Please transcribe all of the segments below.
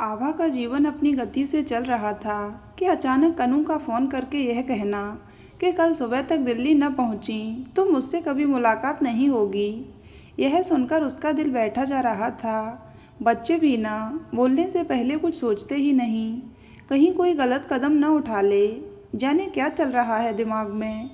आभा का जीवन अपनी गति से चल रहा था कि अचानक कनू का फ़ोन करके यह कहना कि कल सुबह तक दिल्ली न पहुंची तो मुझसे कभी मुलाकात नहीं होगी। यह सुनकर उसका दिल बैठा जा रहा था। बच्चे भी ना बोलने से पहले कुछ सोचते ही नहीं, कहीं कोई गलत कदम न उठा ले। जाने क्या चल रहा है दिमाग में।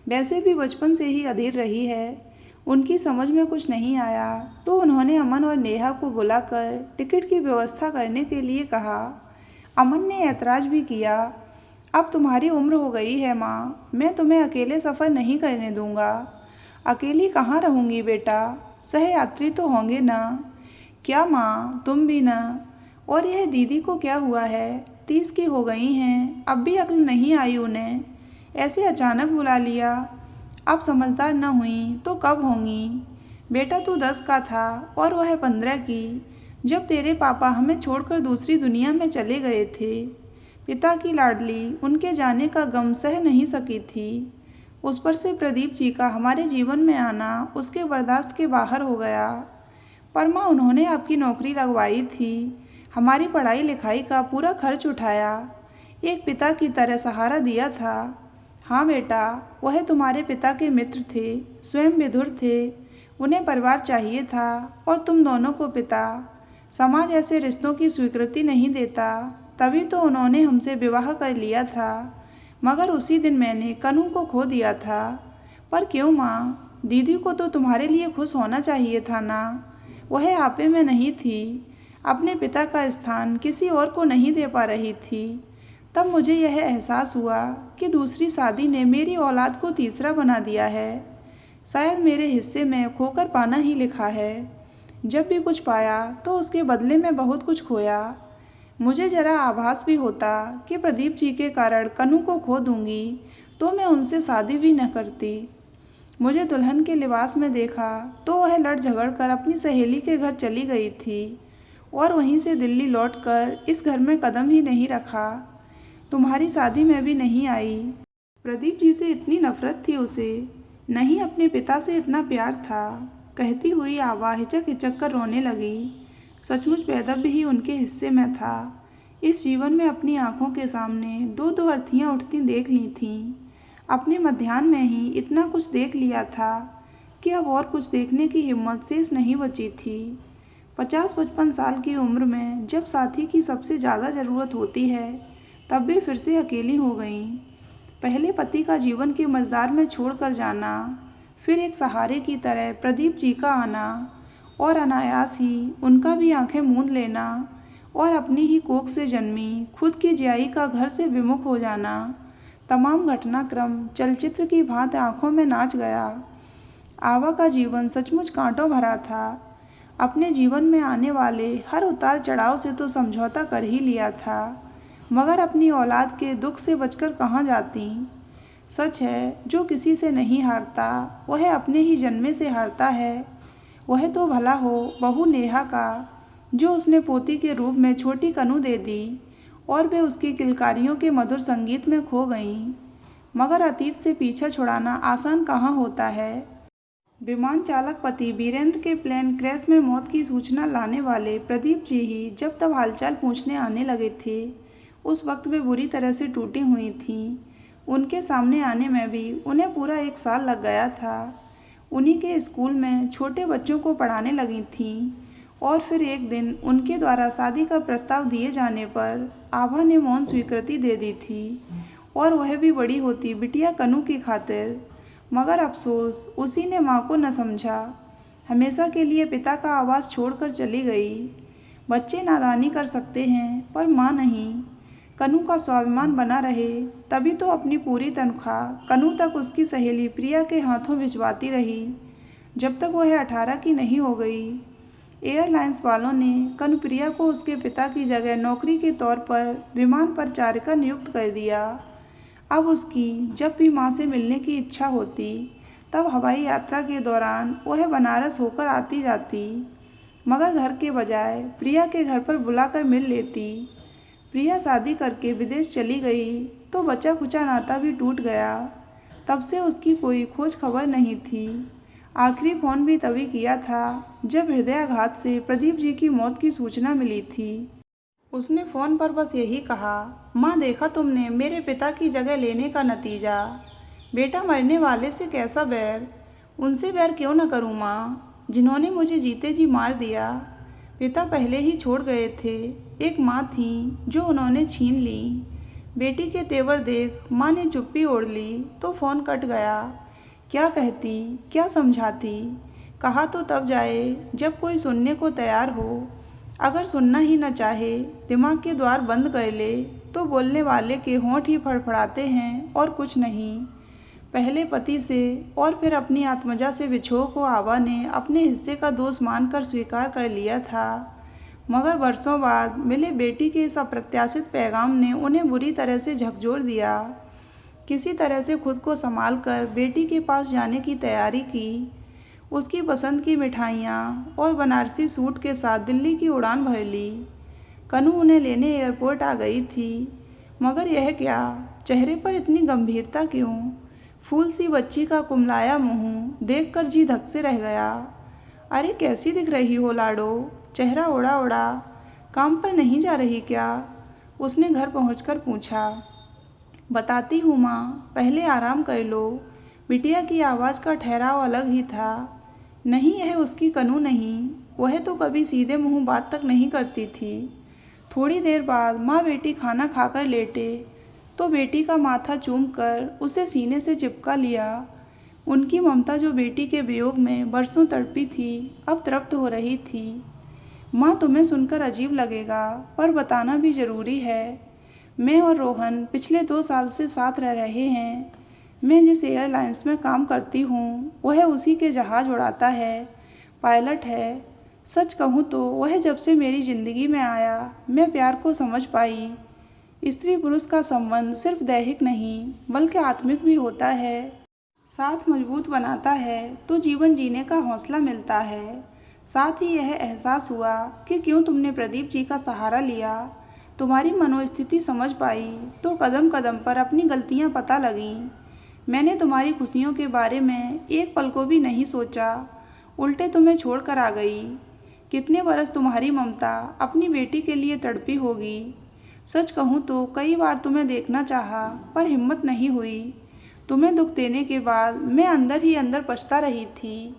वैसे भी बचपन से ही अधीर रही है। उनकी समझ में कुछ नहीं आया तो उन्होंने अमन और नेहा को बुलाकर टिकट की व्यवस्था करने के लिए कहा। अमन ने ऐतराज़ भी किया, अब तुम्हारी उम्र हो गई है माँ, मैं तुम्हें अकेले सफ़र नहीं करने दूँगा। अकेली कहाँ रहूँगी बेटा, सहयात्री तो होंगे ना। क्या माँ, तुम भी ना। और यह दीदी को क्या हुआ है, 30 की हो गई हैं, अब भी अक्ल नहीं आई उन्हें, ऐसे अचानक बुला लिया। अब समझदार न हुई तो कब होंगी। बेटा तू 10 का था और वह 15 की, जब तेरे पापा हमें छोड़कर दूसरी दुनिया में चले गए थे। पिता की लाडली उनके जाने का गम सह नहीं सकी थी। उस पर से प्रदीप जी का हमारे जीवन में आना उसके बर्दाश्त के बाहर हो गया। पर माँ, उन्होंने आपकी नौकरी लगवाई थी, हमारी पढ़ाई लिखाई का पूरा खर्च उठाया, एक पिता की तरह सहारा दिया था। हाँ बेटा, वह तुम्हारे पिता के मित्र थे, स्वयं विधुर थे, उन्हें परिवार चाहिए था और तुम दोनों को पिता। समाज ऐसे रिश्तों की स्वीकृति नहीं देता, तभी तो उन्होंने हमसे विवाह कर लिया था। मगर उसी दिन मैंने कनू को खो दिया था। पर क्यों माँ, दीदी को तो तुम्हारे लिए खुश होना चाहिए था ना। वह आपे में नहीं थी, अपने पिता का स्थान किसी और को नहीं दे पा रही थी। तब मुझे यह एहसास हुआ कि दूसरी शादी ने मेरी औलाद को तीसरा बना दिया है। शायद मेरे हिस्से में खोकर पाना ही लिखा है। जब भी कुछ पाया तो उसके बदले में बहुत कुछ खोया। मुझे जरा आभास भी होता कि प्रदीप जी के कारण कनू को खो दूंगी तो मैं उनसे शादी भी न करती। मुझे दुल्हन के लिबास में देखा तो वह लड़ झगड़ कर अपनी सहेली के घर चली गई थी और वहीं से दिल्ली लौटकर इस घर में कदम ही नहीं रखा। तुम्हारी शादी में भी नहीं आई। प्रदीप जी से इतनी नफरत थी उसे, नहीं अपने पिता से इतना प्यार था। कहती हुई आभा हिचक हिचक कर रोने लगी। सचमुच बेदब ही उनके हिस्से में था। इस जीवन में अपनी आंखों के सामने दो दो अर्थियाँ उठती देख ली थीं। अपने मध्याह्न में ही इतना कुछ देख लिया था कि अब और कुछ देखने की हिम्मत शेष नहीं बची थी। 50-55 साल की उम्र में जब साथी की सबसे ज़्यादा ज़रूरत होती है, तब भी फिर से अकेली हो गई। पहले पति का जीवन के मझधार में छोड़कर जाना, फिर एक सहारे की तरह प्रदीप जी का आना और अनायास ही उनका भी आंखें मूंद लेना और अपनी ही कोख से जन्मी खुद की जियाई का घर से विमुख हो जाना। तमाम घटनाक्रम चलचित्र की भांति आंखों में नाच गया। आभा का जीवन सचमुच कांटों भरा था। अपने जीवन में आने वाले हर उतार चढ़ाव से तो समझौता कर ही लिया था, मगर अपनी औलाद के दुख से बचकर कहाँ जाती। सच है, जो किसी से नहीं हारता वह अपने ही जन्मे से हारता है। वह तो भला हो बहू नेहा का, जो उसने पोती के रूप में छोटी कनू दे दी और वे उसकी किलकारियों के मधुर संगीत में खो गईं। मगर अतीत से पीछा छुड़ाना आसान कहाँ होता है। विमान चालक पति वीरेंद्र के प्लेन क्रैश में मौत की सूचना लाने वाले प्रदीप जी ही जब तब हालचाल पूछने आने लगे थे। उस वक्त वे बुरी तरह से टूटी हुई थीं। उनके सामने आने में भी उन्हें पूरा 1 साल लग गया था। उन्हीं के स्कूल में छोटे बच्चों को पढ़ाने लगी थीं और फिर एक दिन उनके द्वारा शादी का प्रस्ताव दिए जाने पर आभा ने मौन स्वीकृति दे दी थी, और वह भी बड़ी होती बिटिया कनू की खातिर। मगर अफसोस, उसी ने माँ को न समझा। हमेशा के लिए पिता का आवास छोड़कर चली गई। बच्चे नादानी कर सकते हैं पर माँ नहीं। कनू का स्वाभिमान बना रहे तभी तो अपनी पूरी तनख्वाह कनू तक उसकी सहेली प्रिया के हाथों भिजवाती रही, जब तक वह 18 की नहीं हो गई। एयरलाइंस वालों ने कनुप्रिया को उसके पिता की जगह नौकरी के तौर पर विमान परिचारिका नियुक्त कर दिया। अब उसकी जब भी माँ से मिलने की इच्छा होती, तब हवाई यात्रा के दौरान वह बनारस होकर आती जाती, मगर घर के बजाय प्रिया के घर पर बुलाकर मिल लेती। प्रिया शादी करके विदेश चली गई तो बचा खुचा नाता भी टूट गया। तब से उसकी कोई खोज खबर नहीं थी। आखिरी फ़ोन भी तभी किया था जब हृदयाघात से प्रदीप जी की मौत की सूचना मिली थी। उसने फ़ोन पर बस यही कहा, माँ देखा तुमने मेरे पिता की जगह लेने का नतीजा। बेटा मरने वाले से कैसा बैर, उनसे बैर क्यों न करूँ माँ, जिन्होंने मुझे जीते जी मार दिया। पिता पहले ही छोड़ गए थे, एक माँ थी जो उन्होंने छीन ली। बेटी के तेवर देख माँ ने चुप्पी ओढ़ ली तो फ़ोन कट गया। क्या कहती, क्या समझाती, कहा तो तब जाए जब कोई सुनने को तैयार हो। अगर सुनना ही न चाहे, दिमाग के द्वार बंद कर ले, तो बोलने वाले के होंठ ही फड़फड़ाते हैं और कुछ नहीं। पहले पति से और फिर अपनी आत्मजा से विछोह को आबा ने अपने हिस्से का दोष मानकर स्वीकार कर लिया था, मगर वर्षों बाद मिले बेटी के इस अप्रत्याशित पैगाम ने उन्हें बुरी तरह से झकझोर दिया। किसी तरह से खुद को संभाल कर बेटी के पास जाने की तैयारी की। उसकी पसंद की मिठाइयाँ और बनारसी सूट के साथ दिल्ली की उड़ान भर ली। कनू उन्हें लेने एयरपोर्ट आ गई थी, मगर यह क्या, चेहरे पर इतनी गंभीरता क्यों। फूल सी बच्ची का कुमलाया मुंह देखकर जी धक से रह गया। अरे कैसी दिख रही हो लाडो, चेहरा उड़ा उड़ा, काम पर नहीं जा रही क्या, उसने घर पहुंचकर पूछा। बताती हूँ माँ, पहले आराम कर लो। बिटिया की आवाज़ का ठहराव अलग ही था। नहीं, यह उसकी कनू नहीं, वह तो कभी सीधे मुंह बात तक नहीं करती थी। थोड़ी देर बाद माँ बेटी खाना खाकर लेटे तो बेटी का माथा चूमकर उसे सीने से चिपका लिया। उनकी ममता जो बेटी के वियोग में बरसों तड़पी थी, अब तृप्त हो रही थी। माँ तुम्हें सुनकर अजीब लगेगा, पर बताना भी ज़रूरी है। मैं और रोहन पिछले 2 साल से साथ रह रहे हैं। मैं जिस एयरलाइंस में काम करती हूँ वह उसी के जहाज़ उड़ाता है, पायलट है। सच कहूँ तो वह जब से मेरी ज़िंदगी में आया, मैं प्यार को समझ पाई। स्त्री पुरुष का संबंध सिर्फ दैहिक नहीं बल्कि आत्मिक भी होता है। साथ मजबूत बनाता है तो जीवन जीने का हौसला मिलता है। साथ ही यह एहसास हुआ कि क्यों तुमने प्रदीप जी का सहारा लिया। तुम्हारी मनोस्थिति समझ पाई तो कदम कदम पर अपनी गलतियाँ पता लगीं। मैंने तुम्हारी खुशियों के बारे में एक पल को भी नहीं सोचा, उल्टे तुम्हें छोड़कर आ गई। कितने बरस तुम्हारी ममता अपनी बेटी के लिए तड़पी होगी। सच कहूँ तो कई बार तुम्हें देखना चाहा, पर हिम्मत नहीं हुई। तुम्हें दुख देने के बाद मैं अंदर ही अंदर पछता रही थी।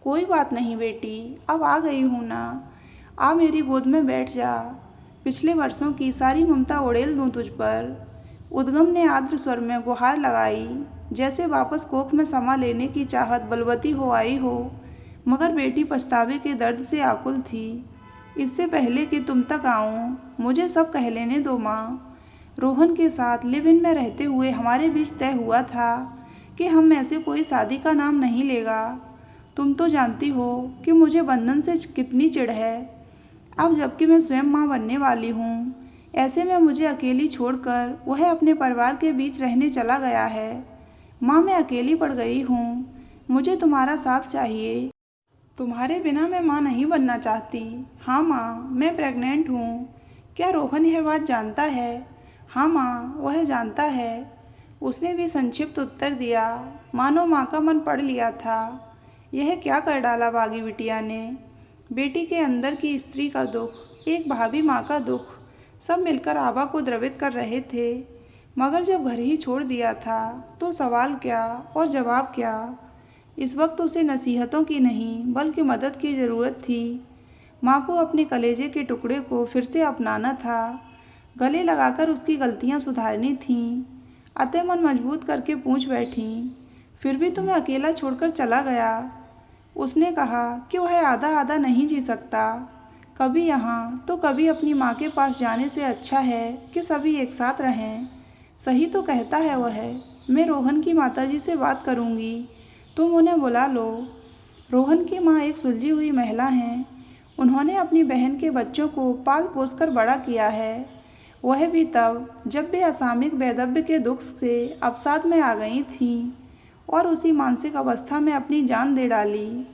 कोई बात नहीं बेटी, अब आ गई हूँ ना, आ मेरी गोद में बैठ जा। पिछले वर्षों की सारी ममता उड़ेल दूँ तुझ पर। उद्गम ने आर्द्र स्वर में गुहार लगाई, जैसे वापस कोख में समा लेने की चाहत बलवती हो आई हो, मगर बेटी पछतावे के दर्द से आकुल थी। इससे पहले कि तुम तक आऊँ, मुझे सब कह लेने दो माँ। रोहन के साथ लिव इन में रहते हुए हमारे बीच तय हुआ था कि हम में से कोई शादी का नाम नहीं लेगा। तुम तो जानती हो कि मुझे बंधन से कितनी चिढ़ है। अब जबकि मैं स्वयं माँ बनने वाली हूँ, ऐसे में मुझे अकेली छोड़कर वह अपने परिवार के बीच रहने चला गया है। माँ, मैं अकेली पड़ गई हूँ, मुझे तुम्हारा साथ चाहिए। तुम्हारे बिना मैं माँ नहीं बनना चाहती। हाँ माँ, मैं प्रेग्नेंट हूँ। क्या रोहन यह बात जानता है? हाँ माँ, वह जानता है। उसने भी संक्षिप्त उत्तर दिया, मानो माँ का मन पढ़ लिया था। यह क्या कर डाला बागी बिटिया ने। बेटी के अंदर की स्त्री का दुख, एक भाभी माँ का दुख, सब मिलकर आबा को द्रवित कर रहे थे। मगर जब घर ही छोड़ दिया था तो सवाल क्या और जवाब क्या। इस वक्त उसे नसीहतों की नहीं बल्कि मदद की ज़रूरत थी। माँ को अपने कलेजे के टुकड़े को फिर से अपनाना था, गले लगाकर उसकी गलतियाँ सुधारनी थीं। अतः मन मजबूत करके पूछ बैठी, फिर भी तुम्हें अकेला छोड़कर चला गया। उसने कहा कि वह आधा आधा नहीं जी सकता, कभी यहाँ तो कभी अपनी माँ के पास जाने से अच्छा है कि सभी एक साथ रहें। सही तो कहता है वह। मैं रोहन की माताजी से बात करूँगी, तुम उन्हें बुला लो। रोहन की माँ एक सुलझी हुई महिला हैं। उन्होंने अपनी बहन के बच्चों को पाल पोस कर बड़ा किया है, वह भी तब जब वे असामयिक वैधव्य के दुख से अवसाद में आ गई थीं और उसी मानसिक अवस्था में अपनी जान दे डाली।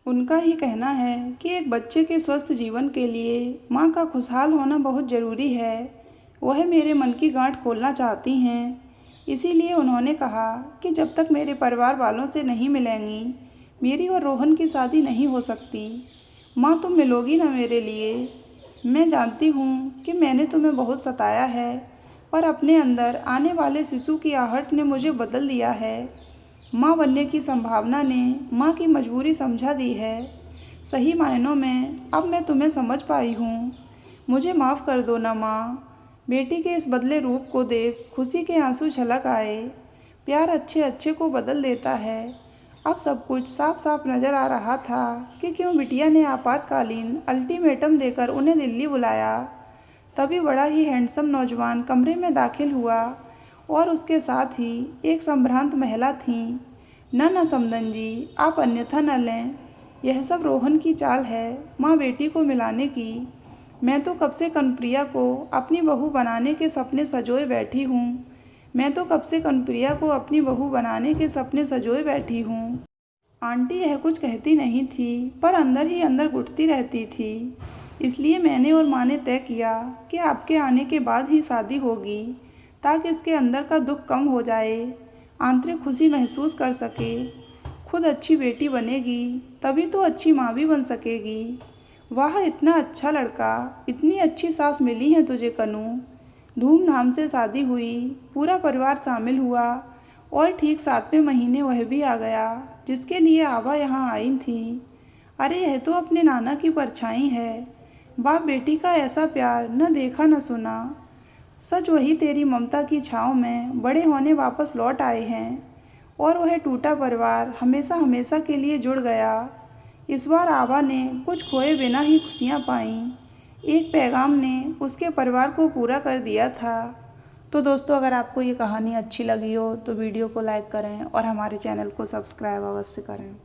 उनका ही कहना है कि एक बच्चे के स्वस्थ जीवन के लिए माँ का खुशहाल होना बहुत ज़रूरी है। वह मेरे मन की गांठ खोलना चाहती हैं, इसीलिए उन्होंने कहा कि जब तक मेरे परिवार वालों से नहीं मिलेंगी, मेरी और रोहन की शादी नहीं हो सकती। माँ, तुम मिलोगी ना मेरे लिए? मैं जानती हूँ कि मैंने तुम्हें बहुत सताया है, पर अपने अंदर आने वाले शिशु की आहट ने मुझे बदल दिया है। माँ बनने की संभावना ने माँ की मजबूरी समझा दी है। सही मायनों में अब मैं तुम्हें समझ पाई हूँ। मुझे माफ़ कर दो ना माँ। बेटी के इस बदले रूप को देख खुशी के आंसू छलक आए। प्यार अच्छे अच्छे को बदल देता है। अब सब कुछ साफ साफ नज़र आ रहा था कि क्यों बिटिया ने आपातकालीन अल्टीमेटम देकर उन्हें दिल्ली बुलाया। तभी बड़ा ही हैंडसम नौजवान कमरे में दाखिल हुआ और उसके साथ ही एक संभ्रांत महिला थी। न समदन जी, आप अन्यथा न लें। यह सब रोहन की चाल है माँ बेटी को मिलाने की। मैं तो कब से कनुप्रिया को अपनी बहू बनाने के सपने सजोए बैठी हूँ। आंटी यह कुछ कहती नहीं थी, पर अंदर ही अंदर घुटती रहती थी। इसलिए मैंने और माँ ने तय किया कि आपके आने के बाद ही शादी होगी, ताकि इसके अंदर का दुख कम हो जाए, आंतरिक खुशी महसूस कर सके। खुद अच्छी बेटी बनेगी तभी तो अच्छी माँ भी बन सकेगी। वाह, इतना अच्छा लड़का, इतनी अच्छी सास मिली है तुझे कनू। धूमधाम से शादी हुई, पूरा परिवार शामिल हुआ और ठीक 7वें महीने वह भी आ गया जिसके लिए आभा यहाँ आई थी। अरे यह तो अपने नाना की परछाई है। बाप बेटी का ऐसा प्यार न देखा न सुना। सच वही तेरी ममता की छाँव में बड़े होने वापस लौट आए हैं और वह टूटा परिवार हमेशा हमेशा के लिए जुड़ गया। इस बार आभा ने कुछ खोए बिना ही खुशियाँ पाईं। एक पैगाम ने उसके परिवार को पूरा कर दिया था। तो दोस्तों, अगर आपको ये कहानी अच्छी लगी हो तो वीडियो को लाइक करें और हमारे चैनल को सब्सक्राइब अवश्य करें।